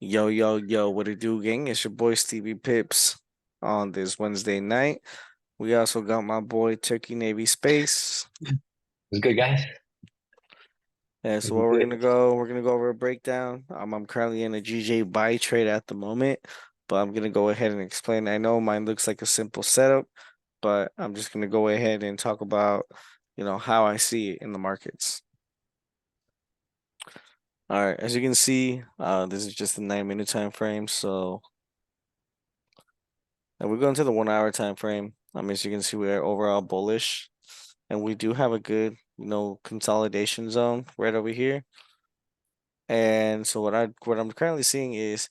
Yo, yo, yo, what it do, gang? It's your boy Stevie Pips on this Wednesday night. We also got my boy Turkey Navy Space. It's good, guys. And so It's what we're good. gonna go, we're gonna go over a breakdown. I'm currently in a GJ buy trade at the moment, but I'm gonna go ahead and explain. I know mine looks like a simple setup, but I'm just gonna go ahead and talk about, how I see it in the markets. All right, as you can see, this is just a 9 minute time frame. So and we go into the 1 hour time frame. As you can see, we are overall bullish, and we do have a good, consolidation zone right over here. And so what I'm currently seeing is,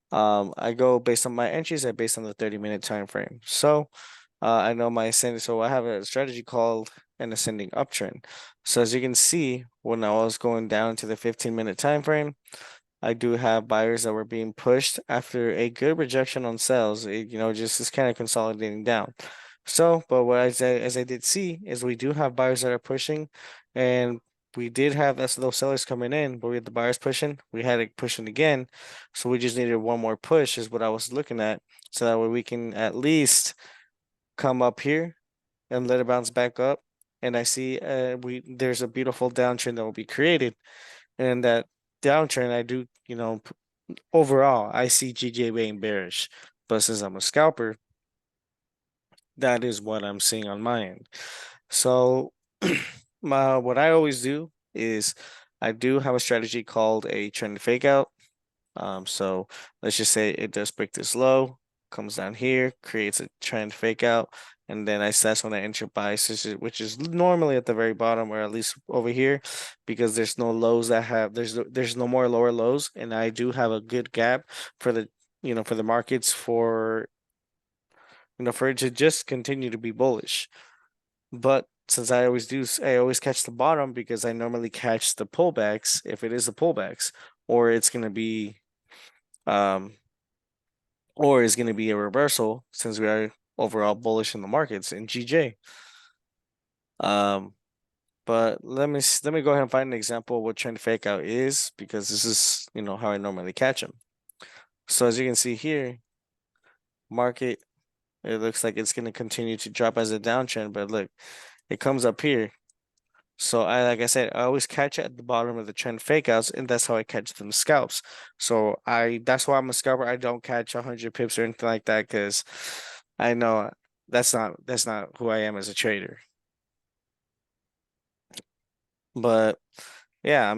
I go based on my entries, I based on the 30-minute time frame. So, I know my ascending. So I have a strategy called an ascending uptrend. So as you can see, when I was going down to the 15-minute time frame, I do have buyers that were being pushed after a good rejection on sales. Just is kind of consolidating down. So, but what as I did see is we do have buyers that are pushing, and we did have those sellers coming in, but we had the buyers pushing. We had it pushing again, so we just needed one more push, is what I was looking at, so that way we can at least come up here and let it bounce back up. And I see we there's a beautiful downtrend that will be created, and that downtrend I do, overall, I see GJ being bearish, but since I'm a scalper, that is what I'm seeing on my end. So, my what I always do is I do have a strategy called a trend fake out. So let's just say it does break this low, comes down here, creates a trend fake out, and then that's when I enter buys, which is normally at the very bottom, or at least over here, because there's no lows that have there's no more lower lows, and I do have a good gap for the markets for it to just continue to be bullish. But since I always catch the bottom because I normally catch the pullbacks if it is the pullbacks, or it's gonna be um or is going to be a reversal since we are overall bullish in the markets in GJ. Um, but let me go ahead and find an example of what trend fake out is, because this is how I normally catch them. So as you can see here, market, it looks like it's going to continue to drop as a downtrend, but look, it comes up here. So like I said, I always catch it at the bottom of the trend fake outs, and that's how I catch them scalps. So that's why I'm a scalper. I don't catch 100 pips or anything like that, because I know that's not who I am as a trader. But yeah,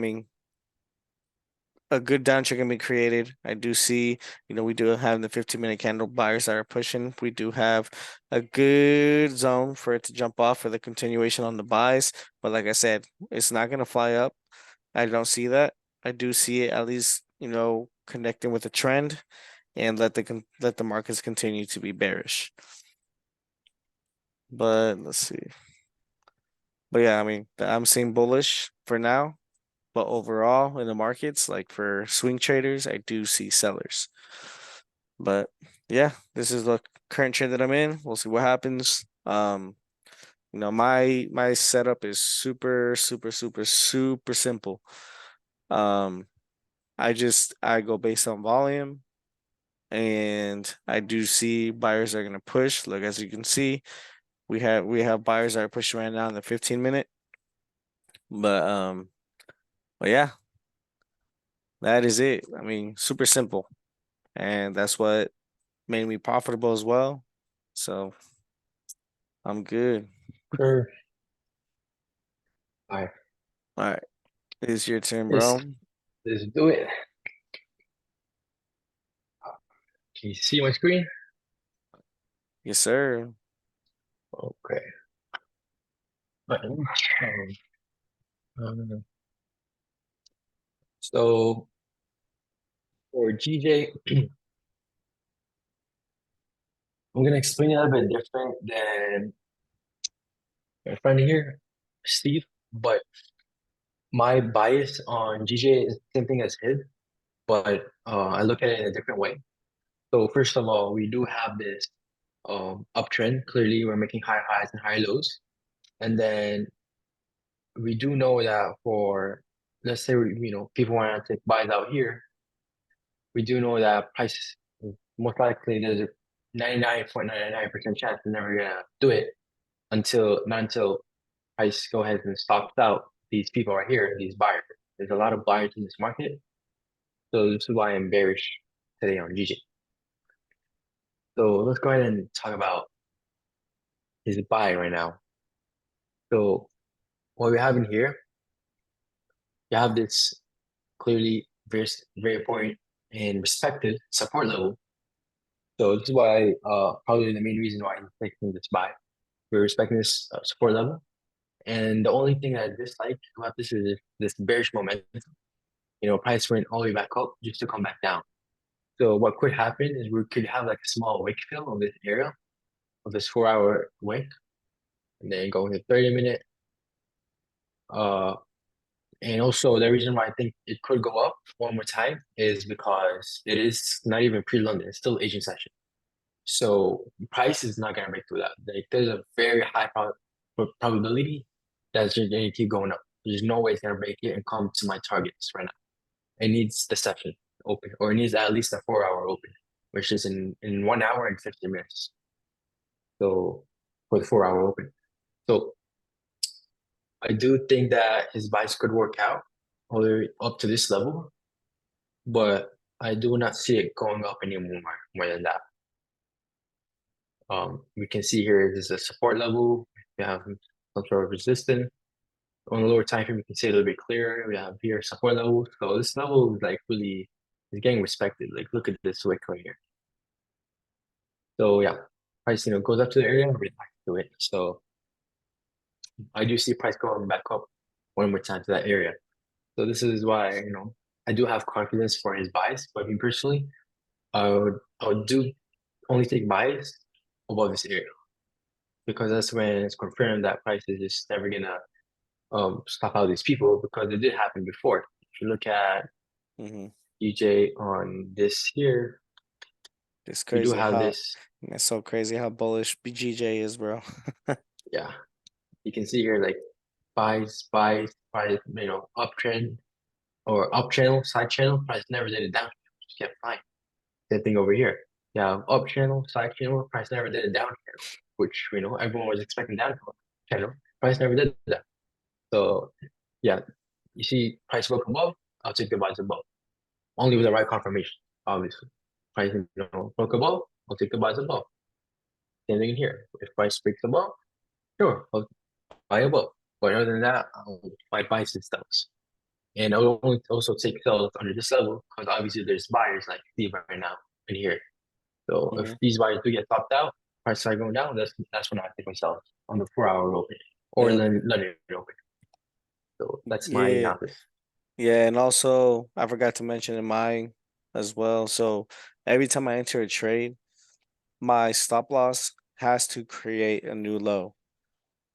a good downtrend can be created. I do see, we do have the 15-minute candle buyers that are pushing. We do have a good zone for it to jump off for the continuation on the buys. But like I said, it's not going to fly up. I don't see that. I do see it at least, connecting with the trend, and let the markets continue to be bearish. But let's see. But yeah, I'm seeing bullish for now. But overall, in the markets, like for swing traders, I do see sellers. But yeah, this is the current trend that I'm in. We'll see what happens. My setup is super, super, super, super simple. Um, I go based on volume, and I do see buyers are gonna push. Look, as you can see, we have buyers that are pushing right now in the 15-minute. But but yeah, that is it. Super simple. And that's what made me profitable as well. So I'm good. Sure. All right. All right, it's your turn, Let's, bro. let's do it. Can you see my screen? Yes, sir. Okay. Right. Um, so for GJ, I'm gonna explain it a little bit different than my friend here, Steve. But my bias on GJ is the same thing as his, but I look at it in a different way. So first of all, we do have this uptrend. Clearly, we're making high highs and high lows. And then we do know that for, let's say, people want to take buys out here, we do know that price most likely there's a 99.99% chance they're never gonna do it until not until price go ahead and stops out these people right here, these buyers. There's a lot of buyers in this market, so this is why I'm bearish today on GJ. So let's go ahead and talk about his buy right now. So what we have in here, you have this clearly very important and respected support level. So this is why probably the main reason why I'm taking this buy. We're respecting this support level. And the only thing I dislike about this is this bearish momentum. Price went all the way back up just to come back down. So what could happen is we could have like a small wick fill of this area of this 4 hour wick, and then go into 30 minute. Uh, and also the reason why I think it could go up one more time is because it is not even pre-London, it's still Asian session. So price is not gonna break through that. Like there's a very high probability that it's just gonna keep going up. There's no way it's gonna break it and come to my targets right now. It needs the session open, or it needs at least a 4 hour open, which is in 1 hour and 50 minutes. So for the 4 hour open. So I do think that his buys could work out all the way up to this level, but I do not see it going up anymore more than that. We can see here this is a support level. We have some sort of resistance. On the lower time frame, we can see a little bit clearer. We have here support level. So this level is like really is getting respected. Like look at this wick right here. So yeah, price goes up to the area and reacts to it. So I do see price going back up one more time to that area. So this is why I do have confidence for his buys. But me personally, I would do only take buys above this area because that's when it's confirmed that price is just never gonna stop out these people because it did happen before. If you look at Mm-hmm. EJ on this here, It's we do crazy have how this. it's so crazy how bullish BGJ is, bro. Yeah, you can see here like buys, uptrend or up channel, side channel. Price never did it down. Just kept fine. Same thing over here. Yeah, up channel, side channel. Price never did it down channel, which everyone was expecting down channel. Price never did that. So yeah, you see price broke above. I'll take the buys above. Only with the right confirmation, obviously. Price, broke above, I'll take the buys above. Same thing here. If price breaks above, sure, I'll buy above. But other than that, I'll buy buys and sells. And I'll only also take sells under this level because obviously there's buyers like Steve right now in here. So if Hmm. these buyers do get topped out, price start going down, that's when I take myself on the 4 hour open or And then London open. So that's my yeah, analysis. yeah, and also I forgot to mention in mine as well. So every time I enter a trade, my stop loss has to create a new low.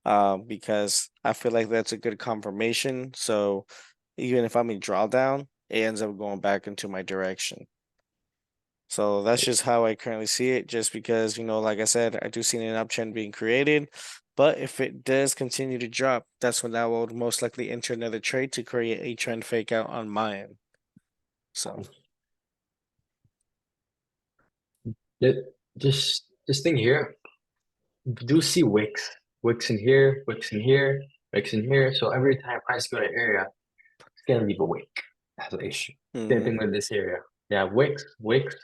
Because I feel like that's a good confirmation. So even if I'm in drawdown, it ends up going back into my direction. So that's just how I currently see it, just because, like I said, I do see an uptrend being created. But if it does continue to drop, that's when I will most likely enter another trade to create a trend fake out on my end. So, This thing here, you do see wicks in here, wicks in here, wicks in here. So every time price go to area, it's gonna leave a wick. That's the issue. Same hmm thing with this area. Yeah, wicks, wicks,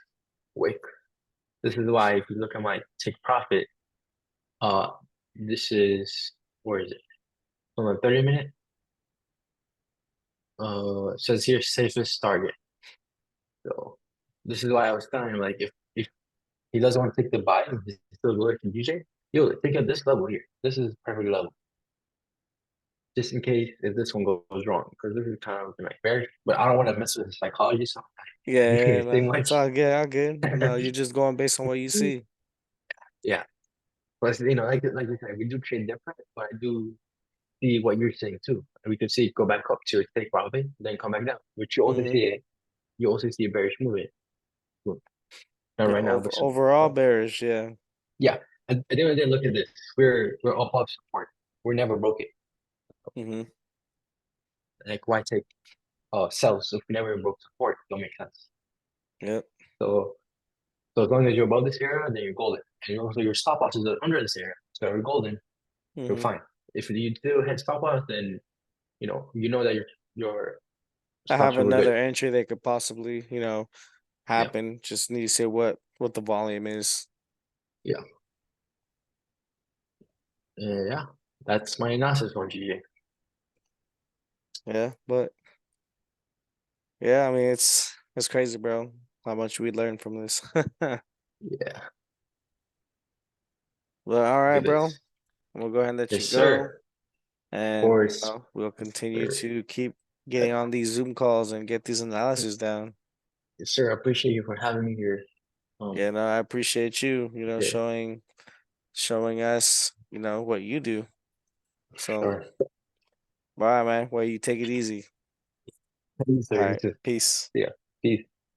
wick. This is why if you look at my take profit, uh, this is where is it? On the 30 minute. It says here safest target. So this is why I was telling him like if he doesn't want to take the buy, and he's still working DJ, yo, take at this level here. This is perfect level. Just in case if this one goes wrong, because this is kind of like very, but I don't want to mess with the psychology, so I'm not yeah, gonna say no, it's much. all good, all good. You're just going based on what you see. Yeah, but like you said, we do trade different, but I do see what you're saying too. And we can see it go back up to your take probably, then come back down. Which Hmm. you also see a bearish movement. Boom. And Yeah, right now it looks overall bearish, yeah. yeah. At the end of the day, look at this. We're above support. We're never broken. Hmm. Like why take sells if we never broke support? Don't make sense. Yep. So so as long as you're above this area, then you're golden. And also your stop loss is under this area. So you're golden, you're Hmm. fine. If you do hit stop loss, then you know that your I have stops were another good. entry that could possibly, Yeah, happen. Just need to say what the volume is. yeah, yeah. That's my analysis on GJ. Yeah, but yeah, I mean it's crazy, bro. How much we learned from this. Yeah, Well, all right, look at bro. this. We'll go ahead and let you Yes, go, sir. Of and course. we'll continue Sir. to keep getting on these Zoom calls and get these analysis down. Yes, sir. I appreciate you for having me here. Yeah, no, I appreciate you, Yeah, showing us, what you do. So, sure. bye, man. Well, you take it easy. Yes, All sir. You right, too. peace. Yeah. Peace.